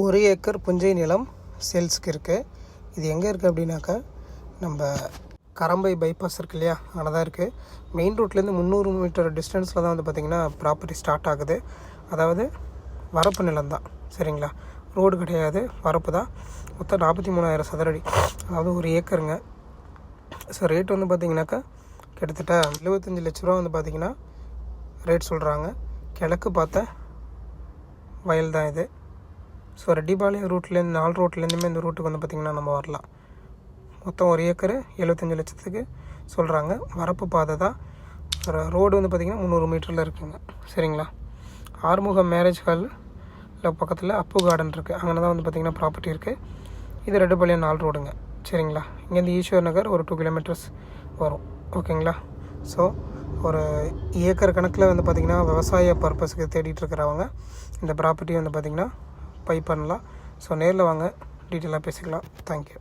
1 acre புஞ்சை நிலம் சேல்ஸுக்கு இருக்குது. இது எங்கே இருக்குது அப்படின்னாக்கா, நம்ம கரம்பை பைபாஸ் இருக்கு இல்லையா, அங்கே தான் இருக்குது. மெயின் ரோட்லேருந்து 300 மீட்டர் டிஸ்டன்ஸில் தான் வந்து பார்த்திங்கன்னா ப்ராப்பர்ட்டி ஸ்டார்ட் ஆகுது. அதாவது வரப்பு நிலம் தான், சரிங்களா, ரோடு கிடையாது, வரப்பு தான். மொத்தம் 43,000 சதுரடி, அதாவது 1 ஏக்கருங்க. ஸோ ரேட் வந்து பார்த்திங்கனாக்கா கிட்டத்தட்ட 75 லட்ச ரூபா வந்து பார்த்திங்கன்னா ரேட் சொல்கிறாங்க. கிழக்கு பார்த்த வயல் தான் இது. ஸோ ரெட்டிபாளையம் ரூட்லேருந்து 4 ரோட்லேருந்துமே இந்த ரூட்டுக்கு வந்து பார்த்திங்கன்னா நம்ம வரலாம். மொத்தம் 1 ஏக்கரு 75 லட்சத்துக்கு சொல்கிறாங்க. வரப்பு பாதை தான். ரோடு வந்து பார்த்திங்கன்னா 300 மீட்டரில் இருக்குங்க, சரிங்களா. ஆறுமுகம் மேரேஜ் ஹாலில் பக்கத்தில் அப்பு கார்டன் இருக்குது, அங்கே தான் வந்து பார்த்திங்கன்னா ப்ராப்பர்ட்டி இருக்குது. இது ரெட்டிபாளையம் 4 ரோடுங்க, சரிங்களா. இங்கேருந்து ஈஸ்வர் நகர் ஒரு 2 கிலோமீட்டர்ஸ் வரும், ஓகேங்களா. ஸோ ஒரு ஏக்கர் கணக்கில் வந்து பார்த்திங்கன்னா விவசாய பர்பஸுக்கு தேடிட்டு இருக்கிறவங்க இந்த ப்ராப்பர்ட்டி வந்து பார்த்திங்கன்னா பை பண்ணலாம். ஸோ நேரில் வாங்க, டீட்டெயிலாக பேசிக்கலாம். தேங்க்யூ.